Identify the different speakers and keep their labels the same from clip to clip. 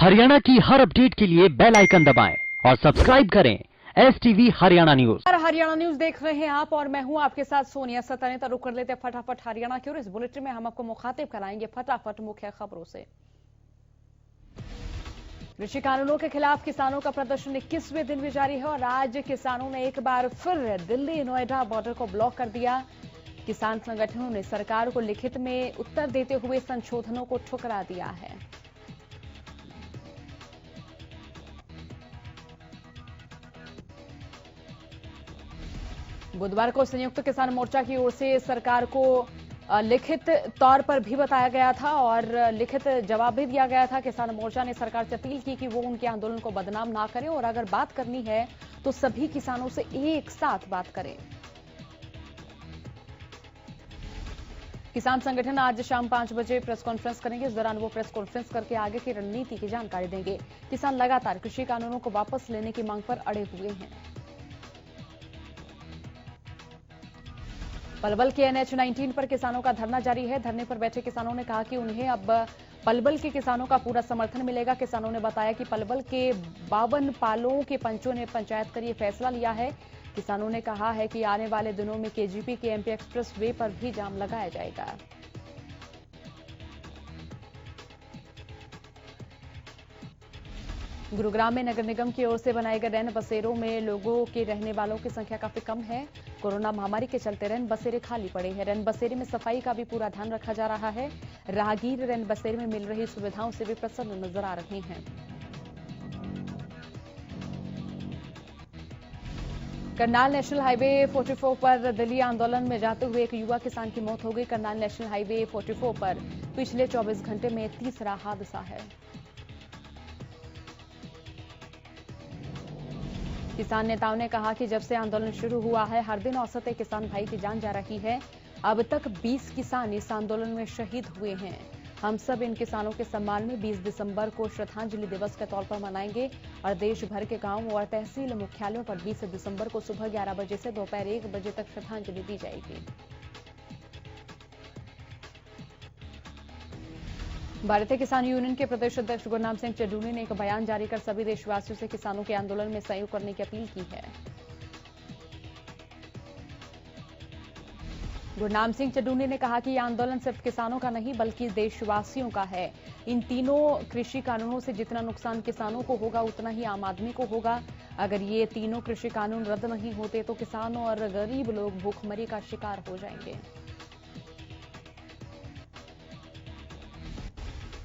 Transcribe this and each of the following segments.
Speaker 1: हरियाणा की हर अपडेट के लिए बेल आइकन दबाएं और सब्सक्राइब करें STV Haryana news.
Speaker 2: Haryana news देख रहे हैं आप और मैं हूं आपके साथ सोनिया सताने। तो रुक कर लेते हैं फटाफट हरियाणा की और इस बुलेटिन में हम आपको मुखातिब कराएंगे फटाफट मुख्य खबरों से। कृषि कानूनों के खिलाफ किसानों का प्रदर्शन 21वें दिन भी जारी है और आज किसानों ने एक बार फिर दिल्ली नोएडा बॉर्डर को ब्लॉक कर दिया। किसान संगठनों ने सरकार को लिखित में उत्तर देते हुए संशोधनों को ठुकरा दिया है। बुधवार को संयुक्त किसान मोर्चा की ओर से सरकार को लिखित तौर पर भी बताया गया था और लिखित जवाब भी दिया गया था। किसान मोर्चा ने सरकार से अपील की कि वो उनके आंदोलन को बदनाम ना करें और अगर बात करनी है तो सभी किसानों से एक साथ बात करें। किसान संगठन आज शाम 5 बजे प्रेस कॉन्फ्रेंस करेंगे। इस दौरान वो प्रेस कॉन्फ्रेंस करके आगे की रणनीति की जानकारी देंगे। किसान लगातार कृषि कानूनों को वापस लेने की मांग पर अड़े हुए हैं। पलवल के NH-19 पर किसानों का धरना जारी है। धरने पर बैठे किसानों ने कहा कि उन्हें अब पलवल के किसानों का पूरा समर्थन मिलेगा। किसानों ने बताया कि पलवल के 52 पालों के पंचों ने पंचायत कर ये फैसला लिया है। किसानों ने कहा है कि आने वाले दिनों में KGP के MP एक्सप्रेस वे पर भी जाम लगाया जाएगा। गुरुग्राम में नगर निगम की ओर से बनाए गए रैन बसेरों में लोगों के रहने वालों की संख्या काफी कम है। कोरोना महामारी के चलते रैन बसेरे खाली पड़े हैं। रैन बसेरे में सफाई का भी पूरा ध्यान रखा जा रहा है। राहगीर रैन बसेरे में मिल रही सुविधाओं से भी प्रसन्न नजर आ रहे हैं। करनाल नेशनल हाईवे 44 पर दिल्ली आंदोलन में जाते हुए एक युवा किसान की मौत हो गई। करनाल नेशनल हाईवे 44 पर पिछले 24 घंटे में तीसरा हादसा है। किसान नेताओं ने कहा कि जब से आंदोलन शुरू हुआ है हर दिन औसत एक किसान भाई की जान जा रही है। अब तक 20 किसान इस आंदोलन में शहीद हुए हैं। हम सब इन किसानों के सम्मान में 20 दिसंबर को श्रद्धांजलि दिवस के तौर पर मनाएंगे और देश भर के गांवों और तहसील मुख्यालयों पर 20 दिसंबर को सुबह 11 बजे से दोपहर 1 बजे तक श्रद्धांजलि दी जाएगी। भारतीय किसान यूनियन के प्रदेश अध्यक्ष गुरनाम सिंह चड्ढूनी ने एक बयान जारी कर सभी देशवासियों से किसानों के आंदोलन में सहयोग करने की अपील की है। गुरनाम सिंह चड्ढूनी ने कहा कि यह आंदोलन सिर्फ किसानों का नहीं बल्कि देशवासियों का है। इन तीनों कृषि कानूनों से जितना नुकसान किसानों को होगा उतना ही आम आदमी को होगा। अगर ये तीनों कृषि कानून रद्द नहीं होते तो किसानों और गरीब लोग भूखमरी का शिकार हो जाएंगे।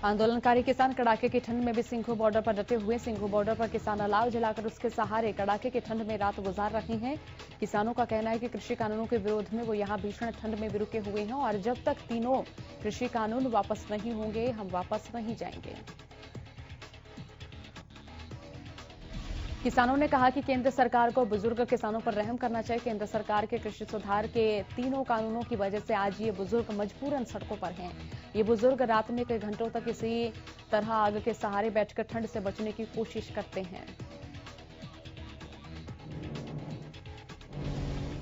Speaker 2: आंदोलनकारी किसान कड़ाके की ठंड में भी सिंघू बॉर्डर पर डटे हुए। सिंघू बॉर्डर पर किसान अलाव जलाकर उसके सहारे कड़ाके की ठंड में रात गुजार रहे हैं। किसानों का कहना है कि कृषि कानूनों के विरोध में वो यहां भीषण ठंड में भी रुके हुए हैं और जब तक तीनों कृषि कानून वापस नहीं होंगे हम वापस नहीं जाएंगे। किसानों ने कहा कि केंद्र सरकार को बुजुर्ग किसानों पर रहम करना चाहिए। केंद्र सरकार के कृषि सुधार के तीनों कानूनों की वजह से आज ये बुजुर्ग मजबूरन सड़कों पर हैं। ये बुजुर्ग रात में कई घंटों तक इसी तरह आग के सहारे बैठकर ठंड से बचने की कोशिश करते हैं।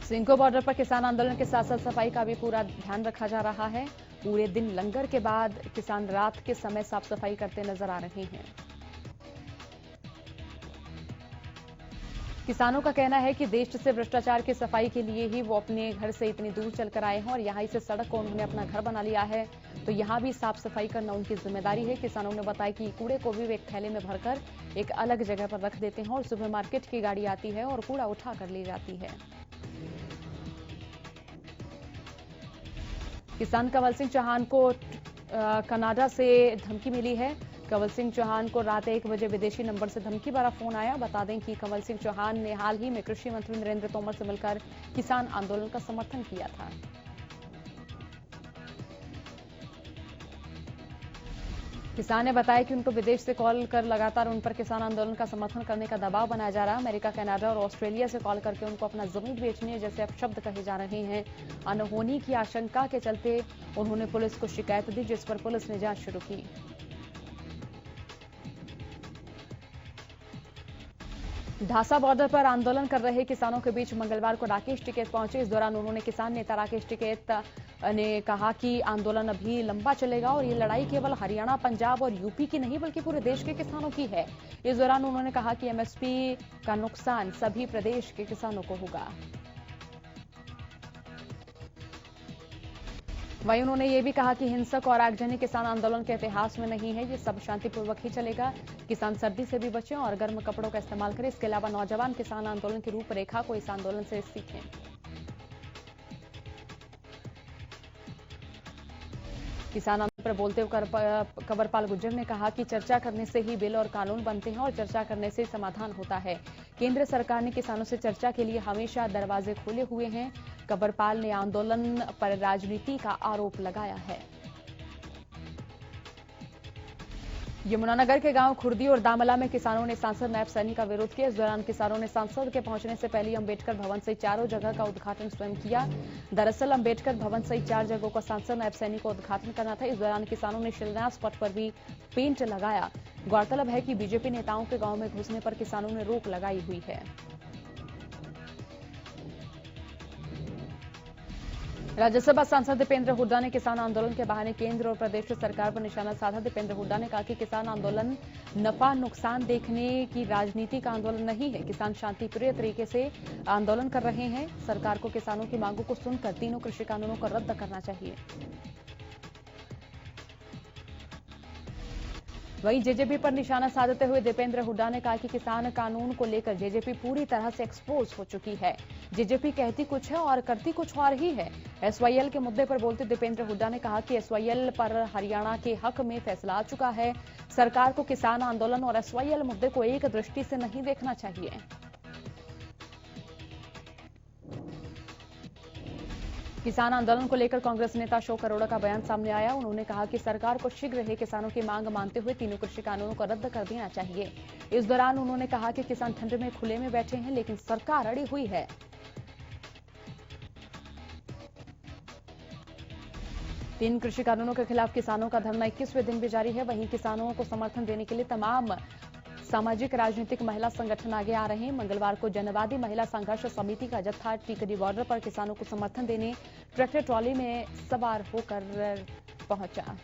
Speaker 2: सिंघू बॉर्डर पर किसान आंदोलन के साथ साथ सफाई का भी पूरा ध्यान रखा जा रहा है। पूरे दिन लंगर के बाद किसान रात के समय साफ सफाई करते नजर आ रहे हैं। किसानों का कहना है कि देश से भ्रष्टाचार की सफाई के लिए ही वो अपने घर से इतनी दूर चलकर आए हैं और यहाँ इसे सड़क को उन्होंने अपना घर बना लिया है तो यहाँ भी साफ सफाई करना उनकी जिम्मेदारी है। किसानों ने बताया कि कूड़े को भी वे एक थैले में भरकर एक अलग जगह पर रख देते हैं और सुबह मार्केट की गाड़ी आती है और कूड़ा उठा कर ले जाती है। किसान कंवल सिंह चौहान को कनाडा से धमकी मिली है। कंवल सिंह चौहान को रात 1 बजे विदेशी नंबर से धमकी भरा फोन आया। बता दें कि कंवल सिंह चौहान ने हाल ही में कृषि मंत्री नरेंद्र तोमर से मिलकर किसान आंदोलन का समर्थन किया था। किसान ने बताया कि उनको विदेश से कॉल कर लगातार उन पर किसान आंदोलन का समर्थन करने का दबाव बनाया जा रहा है। अमेरिका, कनाडा और ऑस्ट्रेलिया से कॉल करके उनको अपना जमीन बेचने जैसे अपशब्द कहे जा रहे हैं। अनहोनी की आशंका के चलते उन्होंने पुलिस को शिकायत दी जिस पर पुलिस ने जांच शुरू की। ढासा बॉर्डर पर आंदोलन कर रहे किसानों के बीच मंगलवार को राकेश टिकैत पहुंचे। इस दौरान उन्होंने किसान नेता राकेश टिकैत ने कहा कि आंदोलन अभी लंबा चलेगा और ये लड़ाई केवल हरियाणा, पंजाब और यूपी की नहीं बल्कि पूरे देश के किसानों की है। इस दौरान उन्होंने कहा कि एमएसपी का नुकसान सभी प्रदेश के किसानों को होगा। वहीं उन्होंने ये भी कहा कि हिंसक और आगजनी किसान आंदोलन के इतिहास में नहीं है, ये सब शांतिपूर्वक ही चलेगा। किसान सर्दी से भी बचें और गर्म कपड़ों का इस्तेमाल करें। इसके अलावा नौजवान किसान आंदोलन की रूपरेखा को इस आंदोलन से सीखें। किसान आंदोलन पर बोलते हुए कंवरपाल गुर्जर ने कहा कि चर्चा करने से ही बिल और कानून बनते हैं और चर्चा करने से समाधान होता है। केंद्र सरकार ने किसानों से चर्चा के लिए हमेशा दरवाजे खोले हुए हैं। कंवरपाल ने आंदोलन पर राजनीति का आरोप लगाया है। यमुनानगर के गांव खुर्दी और दामला में किसानों ने सांसद नायब सैनी का विरोध किया। इस दौरान किसानों ने सांसद के पहुंचने से पहले अंबेडकर भवन सहित चारों जगह का उद्घाटन स्वयं किया। दरअसल अंबेडकर भवन सहित 4 जगहों का सांसद नायब सैनी को उद्घाटन करना था। इस दौरान किसानों ने शिलान्यास पट पर भी पेंट लगाया। गौरतलब है कि बीजेपी नेताओं के गांव में घुसने पर किसानों ने रोक लगाई हुई है। राज्यसभा सांसद दीपेंद्र हुड्डा ने किसान आंदोलन के बहाने केंद्र और प्रदेश सरकार पर निशाना साधा। दीपेंद्र हुड्डा ने कहा कि किसान आंदोलन नफा नुकसान देखने की राजनीति का आंदोलन नहीं है। किसान शांतिप्रिय तरीके से आंदोलन कर रहे हैं। सरकार को किसानों की मांगों को सुनकर तीनों कृषि कानूनों को रद्द करना चाहिए। वहीं जेजेपी पर निशाना साधते हुए दीपेंद्र हुड्डा ने कहा कि किसान कानून को लेकर जेजेपी पूरी तरह से एक्सपोज हो चुकी है। जेजेपी कहती कुछ है और करती कुछ और ही है। एसवाईएल के मुद्दे पर बोलते दीपेंद्र हुड्डा ने कहा कि एसवाईएल पर हरियाणा के हक में फैसला आ चुका है। सरकार को किसान आंदोलन और एसवाईएल मुद्दे को एक दृष्टि से नहीं देखना चाहिए। किसान आंदोलन को लेकर कांग्रेस नेता अशोक अरोड़ा का बयान सामने आया। उन्होंने कहा कि सरकार को शीघ्र ही किसानों की मांग मानते हुए तीनों कृषि कानूनों को रद्द कर देना चाहिए। इस दौरान उन्होंने कहा कि किसान ठंड में खुले में बैठे हैं लेकिन सरकार अड़ी हुई है। तीन कृषि कानूनों के खिलाफ किसानों का धरना 21वें दिन भी जारी है। वहीं किसानों को समर्थन देने के लिए तमाम सामाजिक राजनीतिक महिला संगठन आगे आ रहे हैं। मंगलवार को जनवादी महिला संघर्ष समिति का जत्था टिकरी बॉर्डर पर किसानों को समर्थन देने ट्रैक्टर ट्रॉली में सवार होकर पहुंचा।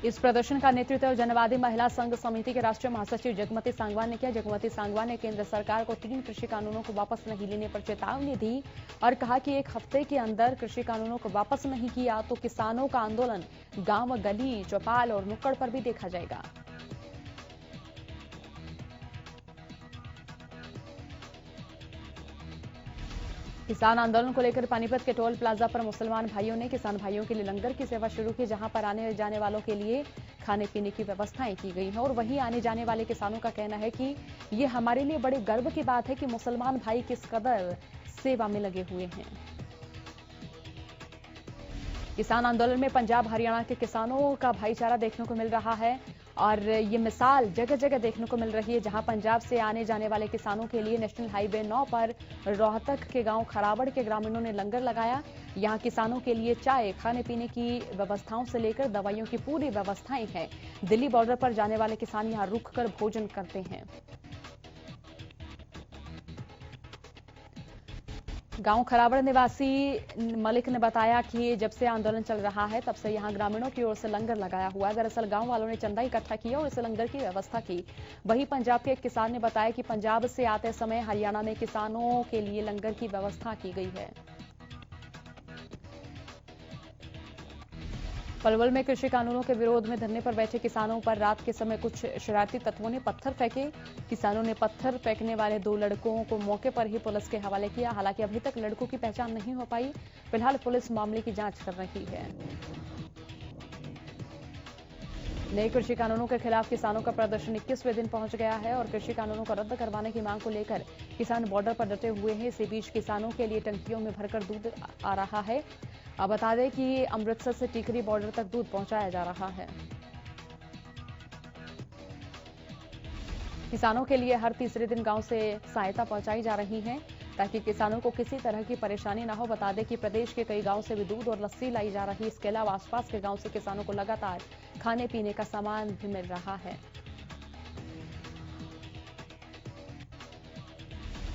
Speaker 2: इस प्रदर्शन का नेतृत्व जनवादी महिला संघ समिति के राष्ट्रीय महासचिव जगमती सांगवान ने किया। जगमती सांगवान ने केंद्र सरकार को 3 कृषि कानूनों को वापस नहीं लेने पर चेतावनी दी और कहा कि 1 हफ्ते के अंदर कृषि कानूनों को वापस नहीं किया तो किसानों का आंदोलन गांव, गली, चौपाल और नुक्कड़ पर भी देखा जाएगा। किसान आंदोलन को लेकर पानीपत के टोल प्लाजा पर मुसलमान भाइयों ने किसान भाइयों के लिए लंगर की सेवा शुरू की, जहां पर आने जाने वालों के लिए खाने पीने की व्यवस्थाएं की गई हैं। और वहीं आने जाने वाले किसानों का कहना है कि ये हमारे लिए बड़े गर्व की बात है कि मुसलमान भाई किस कदर सेवा में लगे हुए हैं। किसान आंदोलन में पंजाब, हरियाणा के किसानों का भाईचारा देखने को मिल रहा है और ये मिसाल जगह जगह देखने को मिल रही है, जहां पंजाब से आने जाने वाले किसानों के लिए नेशनल हाईवे 9 पर रोहतक के गांव खराबड़ के ग्रामीणों ने लंगर लगाया। यहां किसानों के लिए चाय, खाने पीने की व्यवस्थाओं से लेकर दवाइयों की पूरी व्यवस्थाएं हैं। दिल्ली बॉर्डर पर जाने वाले किसान यहां रुककर भोजन करते हैं। गांव खराबड़ निवासी मलिक ने बताया कि जब से आंदोलन चल रहा है तब से यहां ग्रामीणों की ओर से लंगर लगाया हुआ है। दरअसल गांव वालों ने चंदा इकट्ठा किया और इस लंगर की व्यवस्था की। वहीं पंजाब के एक किसान ने बताया कि पंजाब से आते समय हरियाणा में किसानों के लिए लंगर की व्यवस्था की गई है। पलवल में कृषि कानूनों के विरोध में धरने पर बैठे किसानों पर रात के समय कुछ शरारती तत्वों ने पत्थर फेंके। किसानों ने पत्थर फेंकने वाले 2 लड़कों को मौके पर ही पुलिस के हवाले किया। हालांकि अभी तक लड़कों की पहचान नहीं हो पाई। फिलहाल पुलिस मामले की जांच कर रही है। नए कृषि कानूनों के खिलाफ किसानों का प्रदर्शन 21वें दिन पहुंच गया है और कृषि कानूनों को रद्द करवाने की मांग को लेकर किसान बॉर्डर पर डटे हुए हैं। इसी बीच किसानों के लिए टंकियों में भरकर दूध आ रहा है। अब बता दें कि अमृतसर से टिकरी बॉर्डर तक दूध पहुंचाया जा रहा है। किसानों के लिए हर तीसरे दिन गांव से सहायता पहुंचाई जा रही है ताकि किसानों को किसी तरह की परेशानी ना हो। बता दें कि प्रदेश के कई गांव से भी दूध और लस्सी लाई जा रही है। इसके अलावा आसपास के गांव से किसानों को लगातार खाने पीने का सामान भी मिल रहा है।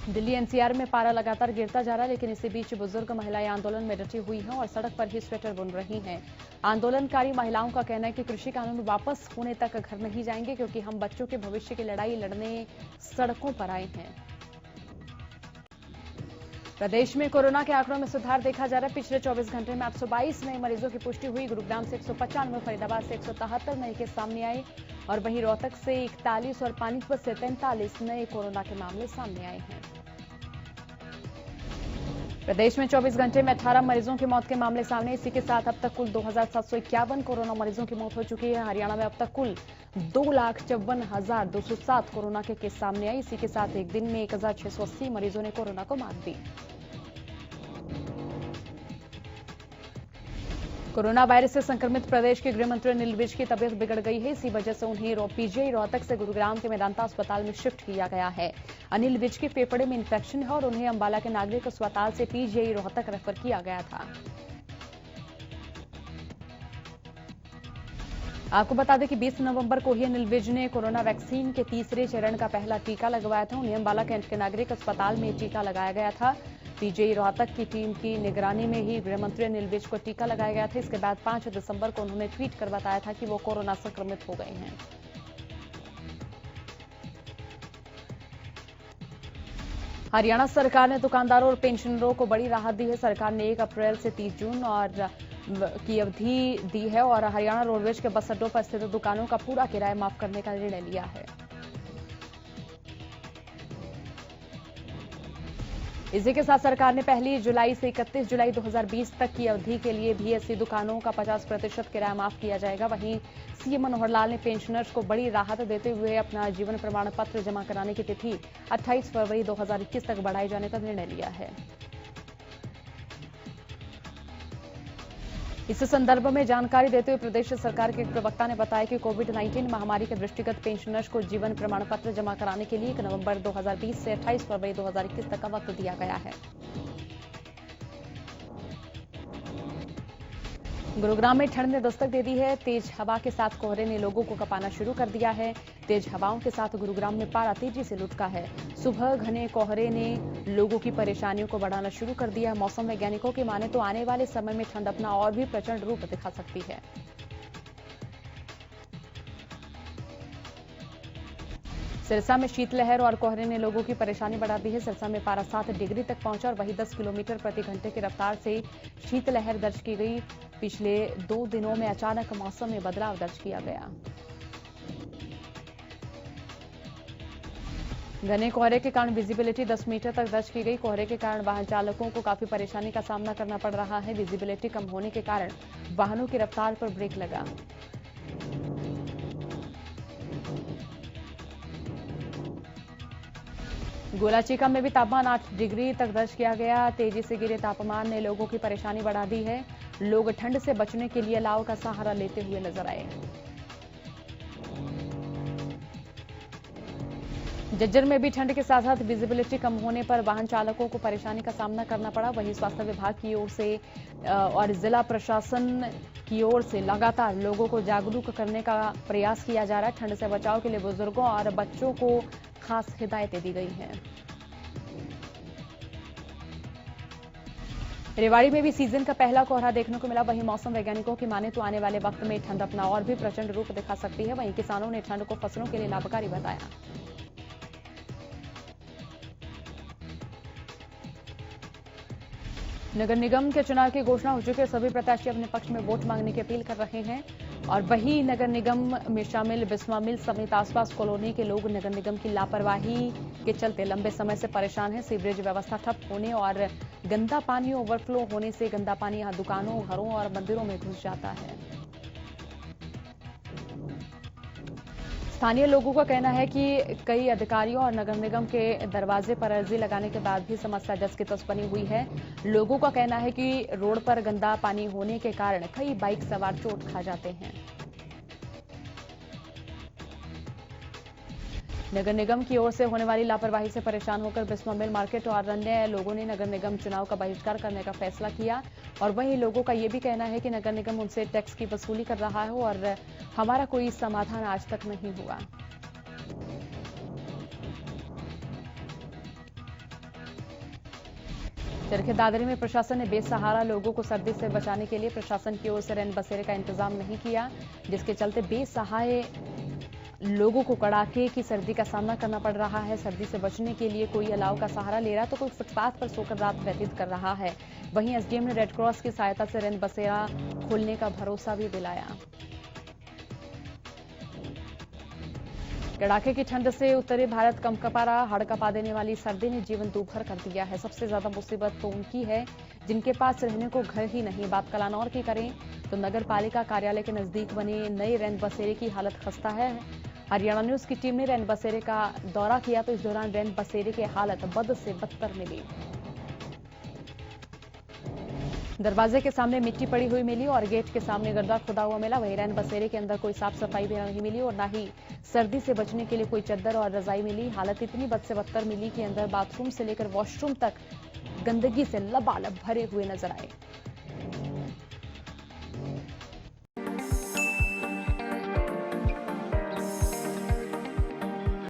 Speaker 2: दिल्ली एनसीआर में पारा लगातार गिरता जा रहा है, लेकिन इसी बीच बुजुर्ग महिलाएं आंदोलन में डटी हुई हैं और सड़क पर ही स्वेटर बुन रही हैं। आंदोलनकारी महिलाओं का कहना है कि कृषि कानून वापस होने तक घर नहीं जाएंगे, क्योंकि हम बच्चों के भविष्य की लड़ाई लड़ने सड़कों पर आए हैं। प्रदेश में कोरोना के आंकड़ों में सुधार देखा जा रहा है। पिछले 24 घंटे में 822 नए मरीजों की पुष्टि हुई। गुरुग्राम से 195, फरीदाबाद से 173 नए केस सामने आए और वहीं रोहतक से 41 और पानीपत से 43 नए कोरोना के मामले सामने आए हैं। प्रदेश में 24 घंटे में 18 मरीजों की मौत के मामले सामने। इसी के साथ अब तक कुल 2751 कोरोना मरीजों की मौत हो चुकी है। हरियाणा में अब तक कुल 2,54,207 कोरोना के केस सामने आए। इसी के साथ एक दिन में 1,680 मरीजों ने कोरोना को मात दी। कोरोना वायरस से संक्रमित प्रदेश के गृह मंत्री अनिल विज की तबीयत बिगड़ गई है। इसी वजह से उन्हें पीजीआई रोहतक से गुरुग्राम के मेदांता अस्पताल में शिफ्ट किया गया है। अनिल विज के फेफड़े में इंफेक्शन है और उन्हें अंबाला के नागरिक अस्पताल से पीजीआई रोहतक रेफर किया गया था। आपको बता दें कि 20 नवंबर को ही अनिल विज ने कोरोना वैक्सीन के तीसरे चरण का पहला टीका लगवाया था। उन्हें अंबाला के नागरिक अस्पताल में टीका लगाया गया था। पीजीआई रोहतक की टीम की निगरानी में ही गृह मंत्री अनिल विज को टीका लगाया गया था। इसके बाद 5 दिसंबर को उन्होंने ट्वीट कर बताया था कि वो कोरोना संक्रमित हो गए हैं। हरियाणा सरकार ने दुकानदारों और पेंशनरों को बड़ी राहत दी है। सरकार ने 1 अप्रैल से 30 जून और की अवधि दी है और हरियाणा रोडवेज के बस अड्डों पर स्थित दुकानों का पूरा किराया माफ करने का निर्णय लिया है। इसी के साथ सरकार ने 1 जुलाई से 31 जुलाई 2020 तक की अवधि के लिए भी ऐसी दुकानों का 50% किराया माफ किया जाएगा। वहीं सीएम मनोहर लाल ने पेंशनर्स को बड़ी राहत देते हुए अपना जीवन प्रमाण पत्र जमा कराने की तिथि 28 फरवरी 2021 तक बढ़ाए जाने का निर्णय लिया है। इस संदर्भ में जानकारी देते हुए प्रदेश सरकार के एक प्रवक्ता ने बताया कि कोविड-19 महामारी के दृष्टिगत पेंशनर्स को जीवन प्रमाण पत्र जमा कराने के लिए 1 नवंबर 2020 से 28 फरवरी 2021 तक का वक्त दिया गया है। गुरुग्राम में ठंड ने दस्तक दे दी है। तेज हवा के साथ कोहरे ने लोगों को कपाना शुरू कर दिया है। तेज हवाओं के साथ गुरुग्राम में पारा तेजी से लुढ़का है। सुबह घने कोहरे ने लोगों की परेशानियों को बढ़ाना शुरू कर दिया। मौसम वैज्ञानिकों की माने तो आने वाले समय में ठंड अपना और भी प्रचंड रूप दिखा सकती है। सिरसा में शीतलहर और कोहरे ने लोगों की परेशानी बढ़ा दी है। सिरसा में पारा 7 डिग्री तक पहुंचा और वहीं 10 किलोमीटर प्रति घंटे की रफ्तार से शीतलहर दर्ज की गई। पिछले 2 दिनों में अचानक मौसम में बदलाव दर्ज किया गया। घने कोहरे के कारण विजिबिलिटी 10 मीटर तक दर्ज की गई। कोहरे के कारण वाहन चालकों को काफी परेशानी का सामना करना पड़ रहा है। विजिबिलिटी कम होने के कारण वाहनों की रफ्तार पर ब्रेक लगा। गोलाचीका में भी तापमान 8 डिग्री तक दर्ज किया गया। तेजी से गिरे तापमान ने लोगों की परेशानी बढ़ा दी है। लोग ठंड से बचने के लिए अलाव का सहारा लेते हुए नजर आए। जज्जर में भी ठंड के साथ साथ विजिबिलिटी कम होने पर वाहन चालकों को परेशानी का सामना करना पड़ा। वहीं स्वास्थ्य विभाग की ओर से और जिला प्रशासन की ओर से लगातार लोगों को जागरूक करने का प्रयास किया जा रहा है। ठंड से बचाव के लिए बुजुर्गों और बच्चों को खास हिदायतें दी गई हैं। रेवाड़ी में भी सीजन का पहला कोहरा देखने को मिला। वहीं मौसम वैज्ञानिकों की माने तो आने वाले वक्त में ठंड अपना और भी प्रचंड रूप दिखा सकती है। वहीं किसानों ने ठंड को फसलों के लिए लाभकारी बताया। नगर निगम के चुनाव की घोषणा हो चुकी है। सभी प्रत्याशी अपने पक्ष में वोट मांगने की अपील कर रहे हैं और वहीं नगर निगम में शामिल बिस्वा मिल समेत आसपास कॉलोनी के लोग नगर निगम की लापरवाही के चलते लंबे समय से परेशान हैं। सीवरेज व्यवस्था ठप होने और गंदा पानी ओवरफ्लो होने से गंदा पानी यहां दुकानों, घरों और मंदिरों में घुस जाता है। स्थानीय लोगों का कहना है कि कई अधिकारियों और नगर निगम के दरवाजे पर अर्जी लगाने के बाद भी समस्या जस की तस बनी हुई है। लोगों का कहना है कि रोड पर गंदा पानी होने के कारण कई बाइक सवार चोट खा जाते हैं। नगर निगम की ओर से होने वाली लापरवाही से परेशान होकर बिस्वा मिल मार्केट और अन्य लोगों ने नगर निगम चुनाव का बहिष्कार करने का फैसला किया। और वहीं लोगों का ये भी कहना है कि नगर निगम उनसे टैक्स की वसूली कर रहा है और हमारा कोई समाधान आज तक नहीं हुआ। चरखे दादरी में प्रशासन ने बेसहारा लोगों को सर्दी से बचाने के लिए प्रशासन की ओर से रैन बसेरे का इंतजाम नहीं किया, जिसके चलते बेसहाय लोगों को कड़ाके की सर्दी का सामना करना पड़ रहा है। सर्दी से बचने के लिए कोई अलाव का सहारा ले रहा तो कोई फुटपाथ पर सोकर रात व्यतीत कर रहा है। वहीं एसडीएम ने रेड क्रॉस की सहायता से रैन बसेरा खोलने का भरोसा भी दिलाया। कड़ाके की ठंड से उत्तरी भारत कंपकपा हड़कंपा देने वाली सर्दी ने जीवन दूभर कर दिया है। सबसे ज्यादा मुसीबत तो उनकी है जिनके पास रहने को घर ही नहीं। बात कलानौर की करें तो नगर पालिका कार्यालय के नजदीक बने नए रैन बसेरे की हालत खस्ता है। हरियाणा न्यूज की टीम ने रैन बसेरे का दौरा किया तो इस दौरान रैन बसेरे की हालत बद से बदतर मिली। दरवाजे के सामने मिट्टी पड़ी हुई मिली और गेट के सामने गड्ढा खुदा हुआ मिला। वहीं रैन बसेरे के अंदर कोई साफ सफाई भी नहीं मिली और ना ही सर्दी से बचने के लिए कोई चद्दर और रजाई मिली। हालत इतनी बद से बदतर मिली कि अंदर बाथरूम से लेकर वॉशरूम तक गंदगी से लबालब भरे हुए नजर आए।